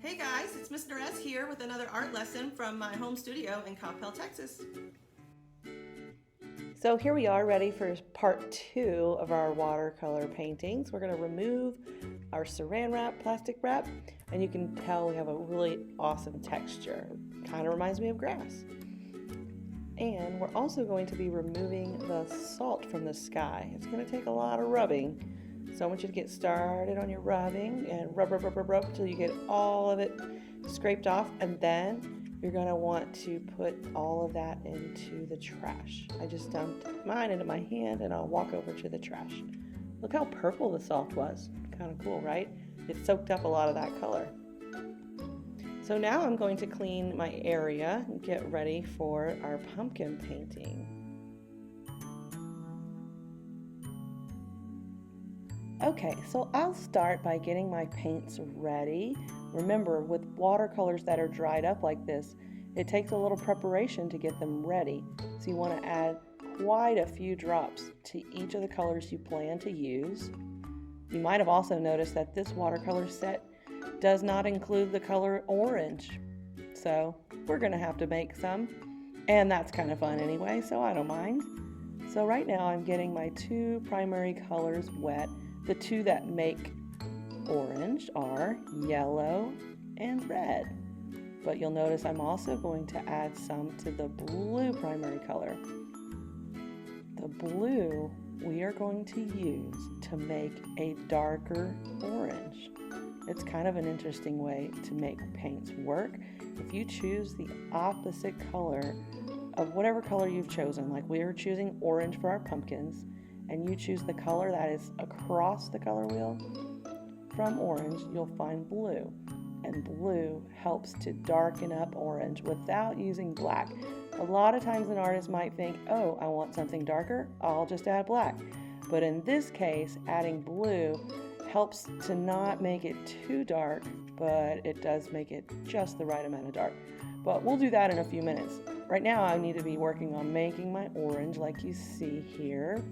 Hey guys, it's Miss Narez here with another art lesson from my home studio in Coppell, Texas. So here we are ready for part 2 of our watercolor paintings. We're going to remove our saran wrap, plastic wrap, and you can tell we have a really awesome texture. Kind of reminds me of grass. And we're also going to be removing the salt from the sky. It's going to take a lot of rubbing. So I want you to get started on your rubbing and rub until you get all of it scraped off, and then you're going to want to put all of that into the trash. I just dumped mine into my hand and I'll walk over to the trash. Look how purple the salt was. Kind of cool, right? It soaked up a lot of that color. So now I'm going to clean my area and get ready for our pumpkin painting. Okay, so I'll start by getting my paints ready. Remember, with watercolors that are dried up like this, it takes a little preparation to get them ready. So you want to add quite a few drops to each of the colors you plan to use. You might have also noticed that this watercolor set does not include the color orange. So we're going to have to make some, and that's kind of fun anyway, so I don't mind. So right now I'm getting my two primary colors wet. The two that make orange are yellow and red. But you'll notice I'm also going to add some to the blue primary color. The blue we are going to use to make a darker orange. It's kind of an interesting way to make paints work. If you choose the opposite color of whatever color you've chosen, like we are choosing orange for our pumpkins, and you choose the color that is across the color wheel from orange, you'll find blue. And blue helps to darken up orange without using black. A lot of times an artist might think, oh, I want something darker, I'll just add black. But in this case, adding blue helps to not make it too dark, but it does make it just the right amount of dark. But we'll do that in a few minutes. Right now I need to be working on making my orange like you see here.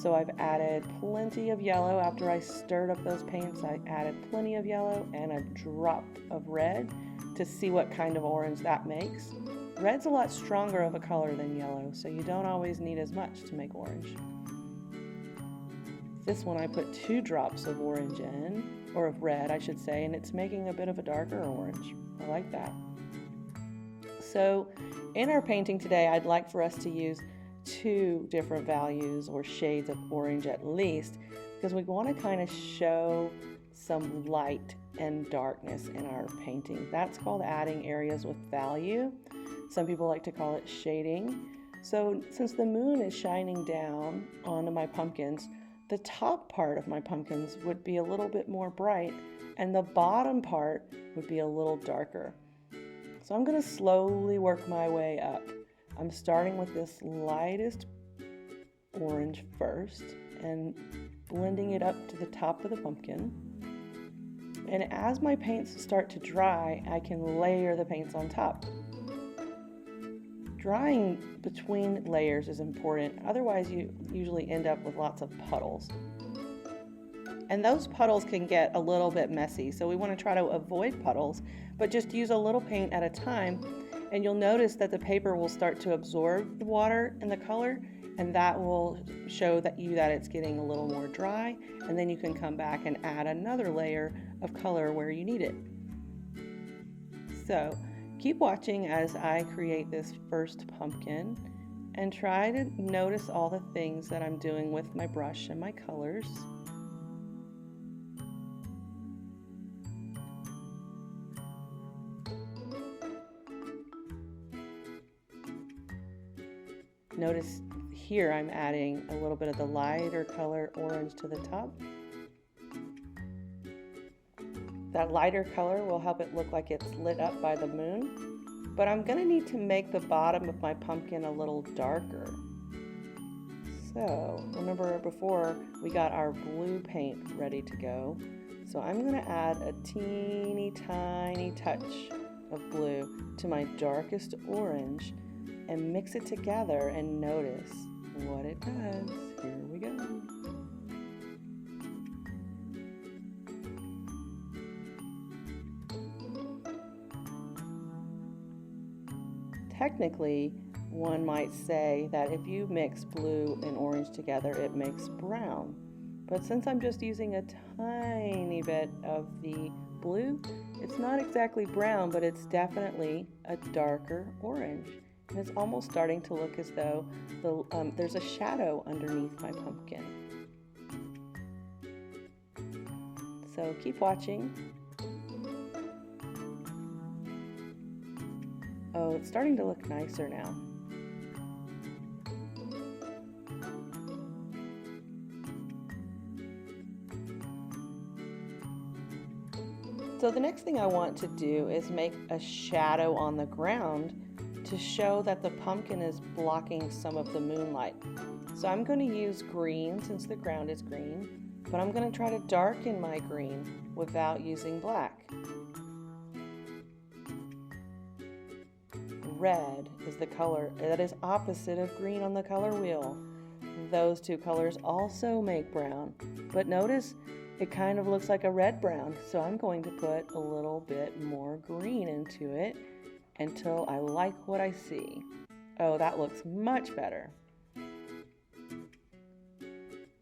So I've added plenty of yellow. After I stirred up those paints, I added plenty of yellow and a drop of red to see what kind of orange that makes. Red's a lot stronger of a color than yellow, so you don't always need as much to make orange. This one I put 2 drops of orange in, or of red I should say, and it's making a bit of a darker orange. I like that. So in our painting today, I'd like for us to use 2 different values or shades of orange at least, because we want to kind of show some light and darkness in our painting. That's called adding areas with value. Some people like to call it shading. So since the moon is shining down onto my pumpkins, the top part of my pumpkins would be a little bit more bright and the bottom part would be a little darker. So I'm going to slowly work my way up. I'm starting with this lightest orange first and blending it up to the top of the pumpkin. And as my paints start to dry, I can layer the paints on top. Drying between layers is important, otherwise you usually end up with lots of puddles. And those puddles can get a little bit messy, so we want to try to avoid puddles, but just use a little paint at a time. And you'll notice that the paper will start to absorb the water and the color, and that will show that it's getting a little more dry, and then you can come back and add another layer of color where you need it. So keep watching as I create this first pumpkin and try to notice all the things that I'm doing with my brush and my colors. Notice here I'm adding a little bit of the lighter color orange to the top. That lighter color will help it look like it's lit up by the moon, but I'm going to need to make the bottom of my pumpkin a little darker. So remember before we got our blue paint ready to go, so I'm going to add a teeny tiny touch of blue to my darkest orange and mix it together and notice what it does. Here we go. technically, one might say that if you mix blue and orange together, it makes brown. But since I'm just using a tiny bit of the blue, it's not exactly brown, but it's definitely a darker orange. And it's almost starting to look as though there's a shadow underneath my pumpkin. So keep watching. Oh, it's starting to look nicer now. So the next thing I want to do is make a shadow on the ground to show that the pumpkin is blocking some of the moonlight. So I'm going to use green since the ground is green, but I'm going to try to darken my green without using black. Red is the color that is opposite of green on the color wheel. Those two colors also make brown, but notice it kind of looks like a red brown, so I'm going to put a little bit more green into it until I like what I see. Oh, that looks much better.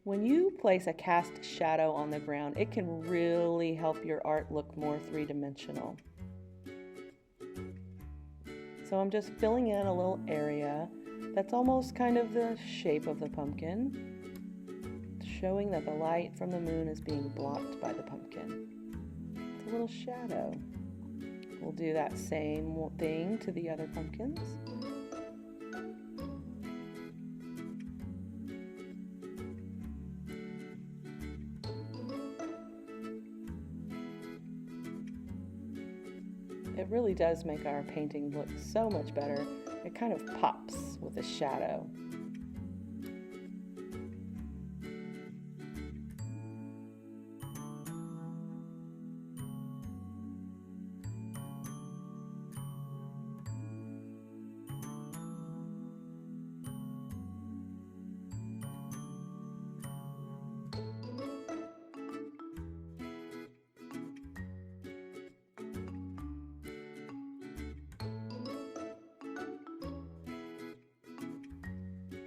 When you place a cast shadow on the ground, it can really help your art look more three-dimensional. So I'm just filling in a little area that's almost kind of the shape of the pumpkin, showing that the light from the moon is being blocked by the pumpkin. It's a little shadow. We'll do that same thing to the other pumpkins. It really does make our painting look so much better. It kind of pops with a shadow.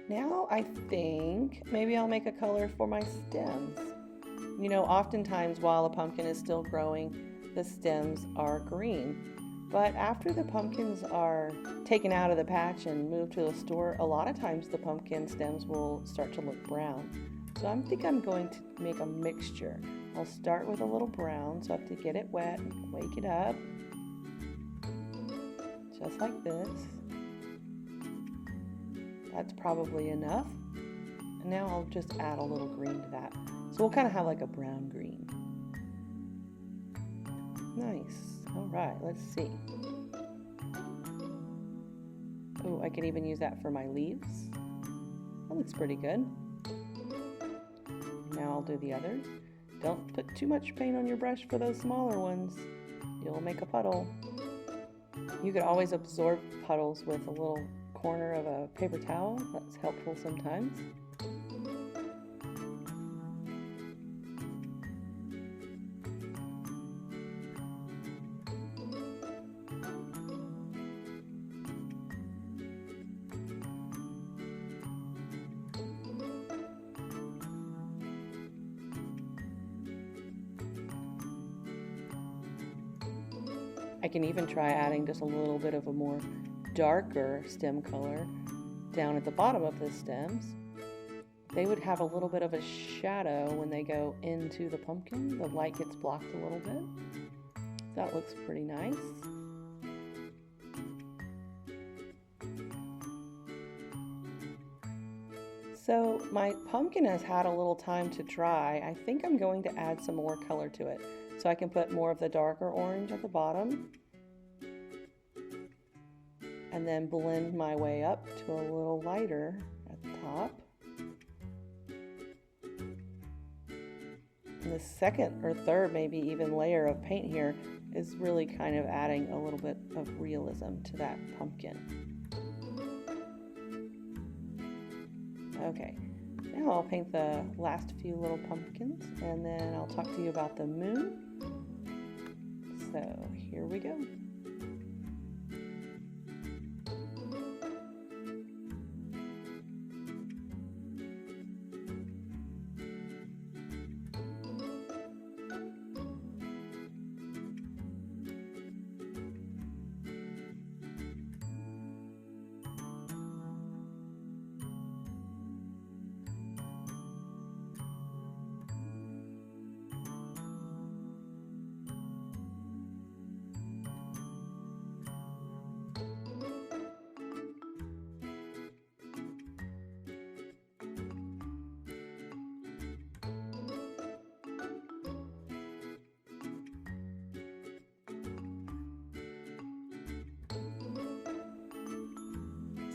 Now I think maybe I'll make a color for my stems. You know, oftentimes while a pumpkin is still growing, the stems are green. But after the pumpkins are taken out of the patch and moved to the store, a lot of times the pumpkin stems will start to look brown. So I think I'm going to make a mixture. I'll start with a little brown, so I have to get it wet and wake it up. Just like this. That's probably enough. And now I'll just add a little green to that. So we'll kind of have like a brown green. Nice. All right, let's see. Oh, I can even use that for my leaves. That looks pretty good. Now I'll do the others. Don't put too much paint on your brush for those smaller ones. You'll make a puddle. You could always absorb puddles with a little corner of a paper towel. That's helpful sometimes. I can even try adding just a little bit of a more darker stem color down at the bottom of the stems. They would have a little bit of a shadow when they go into the pumpkin. The light gets blocked a little bit. That looks pretty nice. So my pumpkin has had a little time to dry. I think I'm going to add some more color to it. So I can put more of the darker orange at the bottom and then blend my way up to a little lighter at the top. And the second or third, maybe even layer of paint here is really kind of adding a little bit of realism to that pumpkin. Okay, now I'll paint the last few little pumpkins and then I'll talk to you about the moon. So here we go.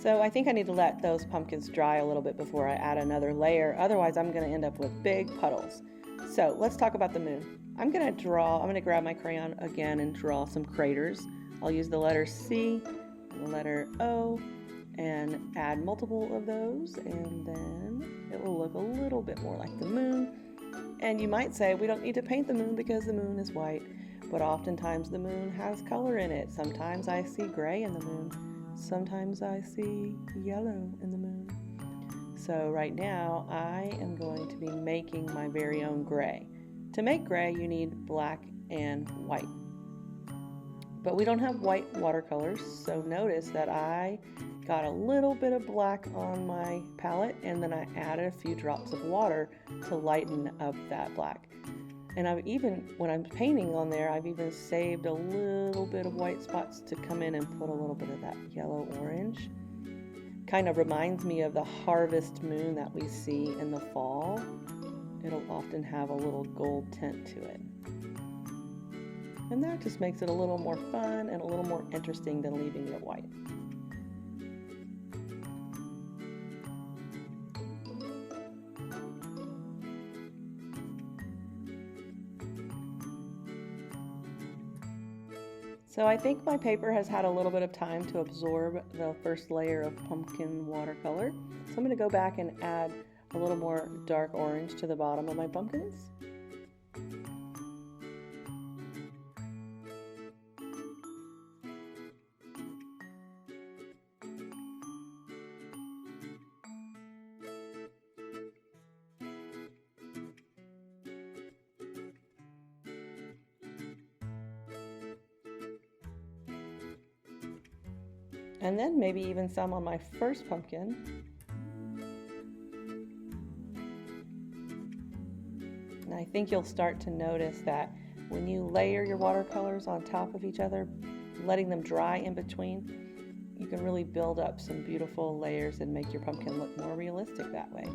So I think I need to let those pumpkins dry a little bit before I add another layer. Otherwise, I'm going to end up with big puddles. So let's talk about the moon. I'm going to grab my crayon again and draw some craters. I'll use the letter C and the letter O and add multiple of those, and then it will look a little bit more like the moon. And you might say we don't need to paint the moon because the moon is white, but oftentimes the moon has color in it. Sometimes I see gray in the moon. Sometimes I see yellow in the moon. So right now I am going to be making my very own gray. To make gray you need black and white. But we don't have white watercolors, so notice that I got a little bit of black on my palette and then I added a few drops of water to lighten up that black. And when I'm painting on there, I've even saved a little bit of white spots to come in and put a little bit of that yellow orange. Kind of reminds me of the harvest moon that we see in the fall. It'll often have a little gold tint to it. And that just makes it a little more fun and a little more interesting than leaving it white. So I think my paper has had a little bit of time to absorb the first layer of pumpkin watercolor. So I'm going to go back and add a little more dark orange to the bottom of my pumpkins. And then maybe even some on my first pumpkin. And I think you'll start to notice that when you layer your watercolors on top of each other, letting them dry in between, you can really build up some beautiful layers and make your pumpkin look more realistic that way.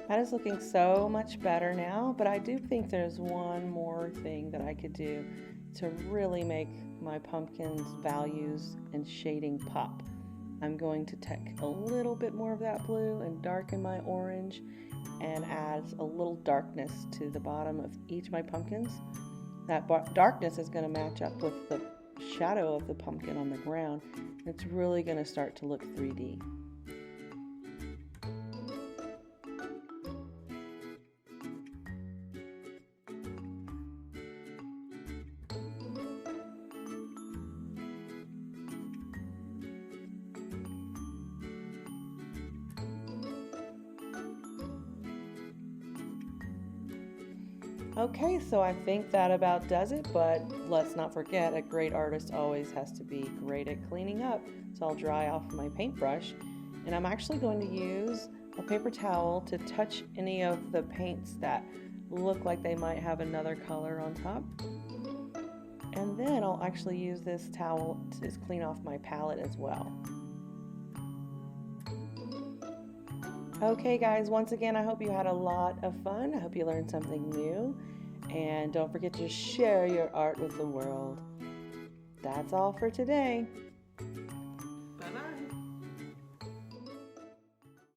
That is looking so much better now, but I do think there's one more thing that I could do to really make my pumpkin's values and shading pop. I'm going to take a little bit more of that blue and darken my orange and add a little darkness to the bottom of each of my pumpkins. That darkness is going to match up with the shadow of the pumpkin on the ground. It's really going to start to look 3D. Okay, so I think that about does it, but let's not forget a great artist always has to be great at cleaning up. So I'll dry off my paintbrush, and I'm actually going to use a paper towel to touch any of the paints that look like they might have another color on top. And then I'll actually use this towel to just clean off my palette as well. Okay guys, once again, I hope you had a lot of fun. I hope you learned something new. And don't forget to share your art with the world. That's all for today.